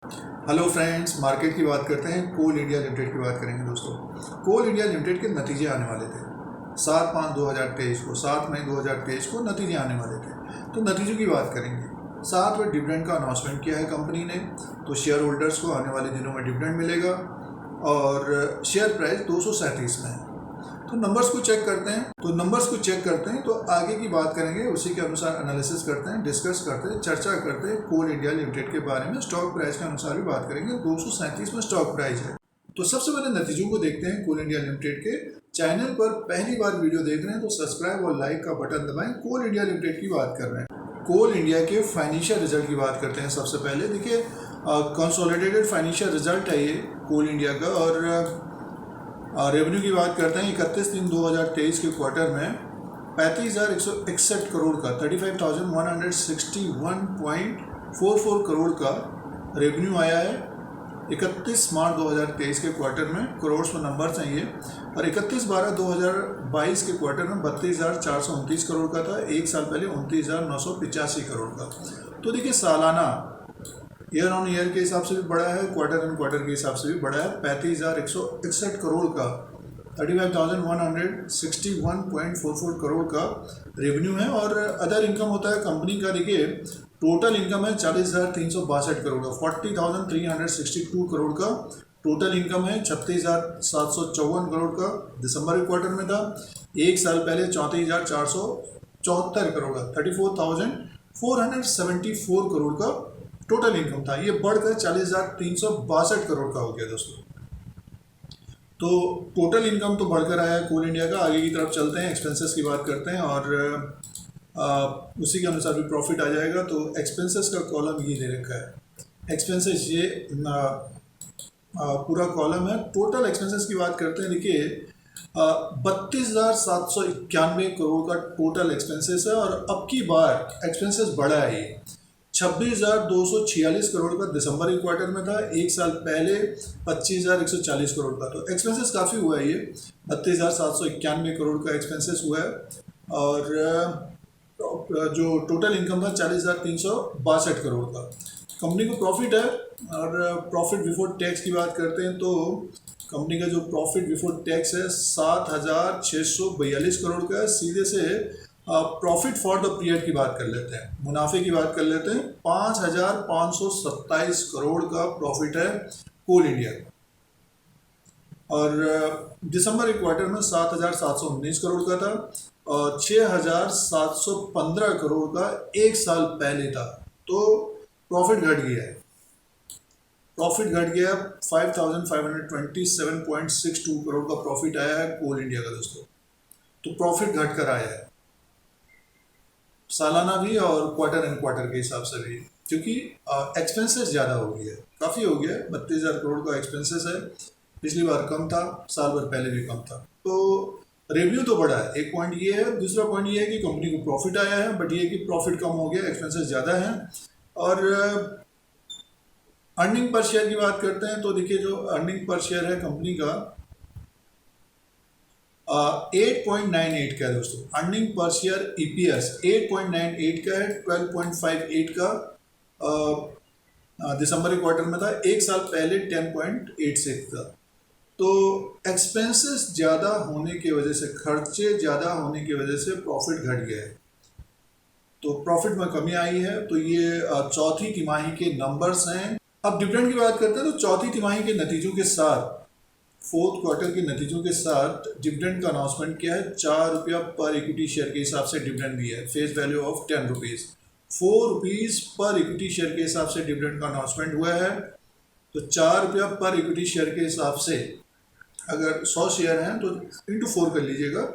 Hello friends, market की बात करते हैं। कोल इंडिया लिमिटेड की बात करेंगे दोस्तों। कोल इंडिया लिमिटेड के नतीजे आने वाले थे 7/5/2023 को, 7 मई 2023 को नतीजे आने वाले थे। तो नतीजों की बात करेंगे। 7वें डिविडेंड का अनाउंसमेंट किया है कंपनी ने, तो शेयर होल्डर्स को आने वाले दिनों में डिविडेंड मिलेगा और शेयर प्राइस 237 में है। तो नंबर्स को चेक करते हैं तो आगे की बात करेंगे, उसी के अनुसार एनालिसिस करते हैं, डिस्कस करते हैं, चर्चा करते हैं कोल इंडिया लिमिटेड के बारे में। स्टॉक प्राइस के अनुसार भी बात करेंगे। 237 में स्टॉक प्राइस है। तो सबसे पहले नतीजों को देखते हैं कोल इंडिया लिमिटेड के। चैनल पर पहली बार वीडियो देख रहे हैं तो सब्सक्राइब और लाइक का बटन दबाएं। कोल इंडिया लिमिटेड की बात कर रहे हैं। कोल इंडिया के फाइनेंशियल रिजल्ट की बात करते हैं। सबसे पहले देखिए, कंसोलिडेटेड फाइनेंशियल रिजल्ट है ये कोल इंडिया का। और रेवेन्यू की बात करते हैं। 31/3/2023 के क्वार्टर में 35,161 करोड़ का 35,161.44 करोड़ का रेवेन्यू आया है। 31 मार्च 2023 के क्वार्टर में करोड़ में नंबर्स हैं ये। और 31/12/2022 के क्वार्टर में 32,429 करोड़ का था। एक साल पहले 29,985 करोड़ का। तो देखिए, सालाना ईयर ऑन ईयर के हिसाब से भी बड़ा है, क्वार्टर एंड क्वार्टर के हिसाब से भी बड़ा है। 35,161 करोड़ का 35,161.44 करोड़ का रेवेन्यू है। और अदर इनकम होता है कंपनी का। देखिए, टोटल इनकम है 40,362 करोड़ का, 40,362 करोड़ का टोटल इनकम है। 36,754 करोड़ का दिसंबर के क्वार्टर में था। एक साल पहले 34,474 करोड़ का 34,474 करोड़ का टोटल इनकम था। ये बढ़कर 40,362 करोड़ का हो गया दोस्तों। तो टोटल इनकम तो बढ़कर आया है कोल इंडिया का। आगे की तरफ चलते हैं, एक्सपेंसेस की बात करते हैं और उसी के अनुसार भी प्रॉफिट आ जाएगा। तो एक्सपेंसेस का कॉलम ये दे रखा है। एक्सपेंसेस ये पूरा कॉलम है। टोटल एक्सपेंसेस की बात करते हैं। देखिए, 32,791 करोड़ का टोटल एक्सपेंसेस है। और अब की बार एक्सपेंसेस बढ़ा है ये। 26,246 करोड़ का दिसंबर के क्वार्टर में था। एक साल पहले 25,140 करोड़ का। तो एक्सपेंसेस काफ़ी हुआ है ये। 32,791 करोड़ का एक्सपेंसेस हुआ है। और जो टोटल इनकम था 40,362 करोड़ का। कंपनी को प्रॉफिट है। और प्रॉफिट बिफोर टैक्स की बात करते हैं तो कंपनी का जो प्रॉफिट बिफोर टैक्स है 7,642 करोड़ का है। सीधे से प्रॉफिट फॉर द पीरियड की बात कर लेते हैं, मुनाफे की बात कर लेते हैं। 5,527 करोड़ का प्रॉफिट है कोल इंडिया का। और दिसंबर के क्वार्टर में 7,719 करोड़ का था और 6,715 करोड़ का एक साल पहले था। तो प्रॉफिट घट गया है। 5,527.62 करोड़ का प्रॉफिट आया है कोल इंडिया का दोस्तों। तो प्रॉफिट घट कर आया है, सालाना भी और क्वार्टर एंड क्वार्टर के हिसाब से भी, क्योंकि एक्सपेंसेस ज़्यादा हो गया है, काफ़ी हो गया है। 32,000 करोड़ का एक्सपेंसेस है। पिछली बार कम था, साल भर पहले भी कम था। तो रेवेन्यू तो बढ़ा है, एक पॉइंट ये है। दूसरा पॉइंट ये है कि कंपनी को प्रॉफिट आया है, बट ये कि प्रॉफिट कम हो गया, एक्सपेंसेस ज़्यादा हैं। और अर्निंग पर शेयर की बात करते हैं तो देखिए, जो अर्निंग पर शेयर है कंपनी का 8.98 का है दोस्तों। अर्निंग पर शेयर EPS 8.98 का है। 12.58 का दिसंबर के क्वार्टर में था। एक साल पहले 10.86 था। तो एक्सपेंसेस ज़्यादा होने की वजह से, खर्चे ज़्यादा होने की वजह से प्रॉफिट घट गया है। तो प्रॉफिट में कमी आई है। तो ये चौथी तिमाही के नंबर्स हैं। अब डिविडेंड की बात करते हैं तो चौथी तिमाही के नतीजों के साथ, फोर्थ क्वार्टर के नतीजों के साथ डिविडेंड का अनाउंसमेंट किया है। 4 रुपया पर इक्विटी शेयर के हिसाब से डिविडेंड दिया है। Face value of 10 rupees, 4 rupees पर इक्विटी शेयर के हिसाब से डिविडेंड का अनाउंसमेंट हुआ है। तो 4 रुपया पर इक्विटी शेयर के हिसाब से, अगर 100 शेयर हैं तो इंटू 4 कर लीजिएगा,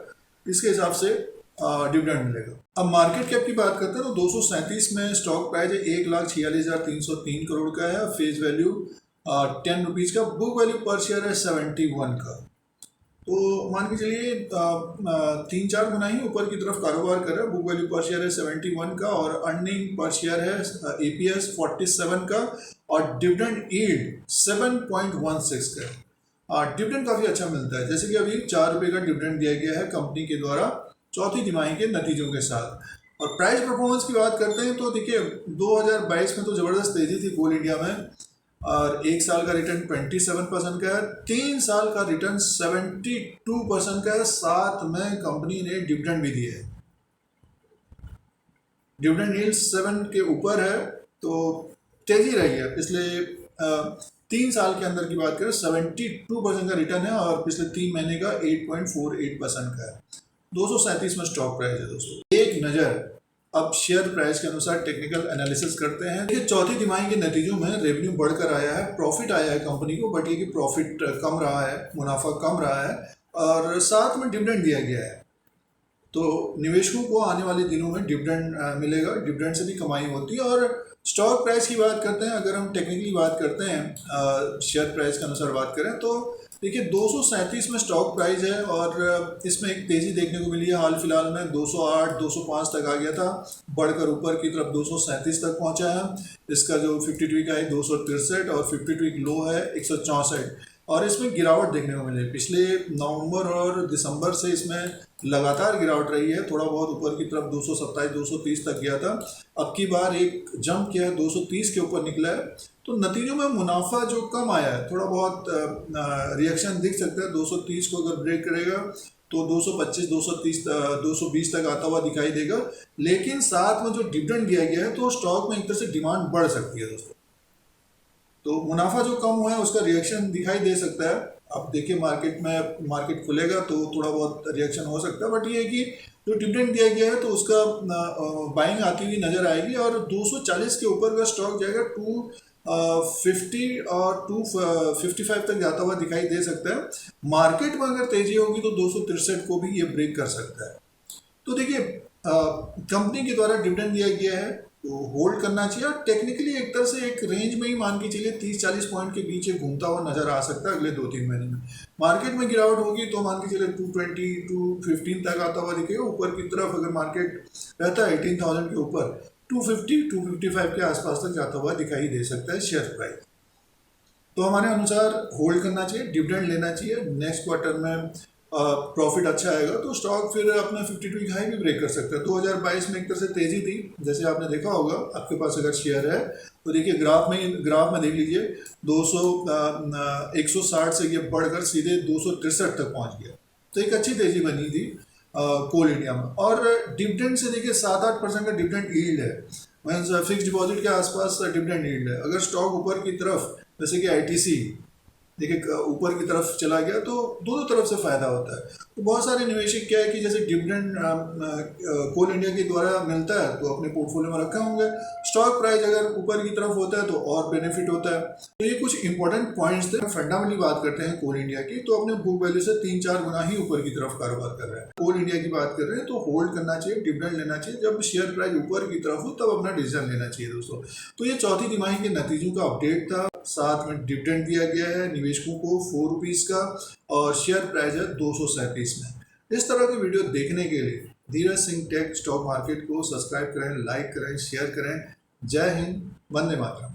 इसके हिसाब से डिविडेंड मिलेगा। अब मार्केट कैप की बात करते हैं तो 237 में स्टॉक प्राइस है। 1,46,303 करोड़ का है। फेस वैल्यू 10 रुपीज़ का। बुक वैल्यू पर शेयर है 71 का। तो मान के चलिए 3-4 गुना ही ऊपर की तरफ कारोबार कर रहा है। बुक वैल्यू पर शेयर है 71 का और अर्निंग पर शेयर है EPS 47 का और डिविडेंड यील्ड 7.16 का। डिविडेंड काफ़ी अच्छा मिलता है। जैसे कि अभी 4 रुपये का डिविडेंड दिया गया है कंपनी के द्वारा चौथी तिमाही के नतीजों के साथ। और प्राइस परफॉर्मेंस की बात करते हैं तो देखिए, 2022 में तो ज़बरदस्त तेज़ी थी कोल इंडिया में। और एक साल का रिटर्न 27% का है, 3 साल का रिटर्न 72% का है। साथ में कंपनी ने डिविडेंड भी दिए है, डिविडेंड यील्ड 7 के ऊपर है, तो तेजी रही है। पिछले 3 साल के अंदर की बात करें 72% का रिटर्न है और पिछले 3 महीने का 8.48% का है। 237 में स्टॉक प्राइस है दोस्तों। एक नज़र अब शेयर प्राइस के अनुसार टेक्निकल एनालिसिस करते हैं। देखिए चौथी तिमाही के नतीजों में रेवेन्यू बढ़कर आया है, प्रॉफिट आया है कंपनी को, बट ये कि प्रॉफिट कम रहा है, मुनाफा कम रहा है और साथ में डिविडेंड दिया गया है। तो निवेशकों को आने वाले दिनों में डिविडेंड मिलेगा, डिविडेंड से भी कमाई होती है। और स्टॉक प्राइस की बात करते हैं, अगर हम टेक्निकली बात करते हैं शेयर प्राइस के अनुसार बात करें तो देखिए 237 में स्टॉक प्राइस है और इसमें एक तेज़ी देखने को मिली है। हाल फिलहाल में 208 205 तक आ गया था, बढ़कर ऊपर की तरफ 237 तक पहुंचा है। इसका जो 52 वीक है 263 और 52 वीक लो है 164 और इसमें गिरावट देखने को मिली है। पिछले नवंबर और दिसंबर से इसमें लगातार गिरावट रही है, थोड़ा बहुत ऊपर की तरफ 227 230 तक गया था, अब की बार एक जंप किया है 230 के ऊपर निकला है। तो नतीजों में मुनाफा जो कम आया है, थोड़ा बहुत रिएक्शन दिख सकता है। 230 को अगर ब्रेक करेगा तो 225 230 220 तक आता हुआ दिखाई देगा, लेकिन साथ में जो डिविडेंड दिया गया है तो स्टॉक में एक तरह से डिमांड बढ़ सकती है दोस्तों। तो मुनाफा जो कम हुआ है उसका रिएक्शन दिखाई दे सकता है। अब देखिए मार्केट खुलेगा तो थोड़ा बहुत रिएक्शन हो सकता है, बट ये है कि जो डिविडेंड दिया गया है तो उसका बाइंग आती हुई नजर आएगी और 240 के ऊपर का स्टॉक जाएगा 250 और 255 तक जाता हुआ दिखाई दे सकता है। मार्केट में अगर तेजी होगी तो 263 को भी ये ब्रेक कर सकता है। तो देखिए कंपनी के द्वारा डिविडेंड दिया गया है तो होल्ड करना चाहिए और टेक्निकली एक तरह से एक रेंज में ही मान के चलिए 30-40 पॉइंट के बीच घूमता हुआ नजर आ सकता है अगले 2-3 महीने में। मार्केट में गिरावट होगी तो मान के चलिए 220 215 तक आता हुआ दिखेगा। ऊपर की तरफ अगर मार्केट रहता है 18,000 के ऊपर 250 255 के आसपास तक जाता हुआ दिखाई दे सकता है शेयर प्राइस। तो हमारे अनुसार होल्ड करना चाहिए, डिविडेंड लेना चाहिए। नेक्स्ट क्वार्टर में प्रॉफिट अच्छा आएगा तो स्टॉक फिर अपना 52 वीक हाई भी ब्रेक कर सकता है। 2022 में एक तरह से तेजी थी, जैसे आपने देखा होगा, आपके पास अगर शेयर है तो देखिए ग्राफ में देख लीजिए 160 से ये बढ़कर सीधे 263 तक पहुंच गया, तो एक अच्छी तेजी बनी थी कोल इंडिया में। और डिविडेंड से देखिए 7-8% का डिविडेंड यील्ड है, मीन्स फिक्स डिपॉजिट के आसपास डिविडेंड यील्ड है। अगर स्टॉक ऊपर की तरफ जैसे कि आईटीसी देखिए ऊपर की तरफ चला गया तो दोनों तरफ से फायदा होता है। तो बहुत सारे निवेशक क्या है कि जैसे डिविडेंड कोल इंडिया के द्वारा मिलता है तो अपने पोर्टफोलियो में रखे होंगे, स्टॉक प्राइस अगर ऊपर की तरफ होता है तो और बेनिफिट होता है। तो ये कुछ इंपॉर्टेंट पॉइंट्स थे। फंडामेंटली बात करते हैं कोल इंडिया की तो अपने बुक वैल्यू से 3-4 गुना ही ऊपर की तरफ कारोबार कर रहा है। कोल इंडिया की बात कर रहे हैं तो होल्ड करना चाहिए, डिविडेंड लेना चाहिए। जब शेयर प्राइस ऊपर की तरफ हो तब अपना डिसीजन लेना चाहिए दोस्तों। तो ये चौथी तिमाही के नतीजों का अपडेट था, साथ में डिविडेंड दिया गया है निवेशकों को 4 रुपीज़ का और शेयर प्राइस है 237 में। इस तरह की वीडियो देखने के लिए Dheeraj Singh take stock market को सब्सक्राइब करें, लाइक करें, शेयर करें। जय हिंद, वंदे मातरम।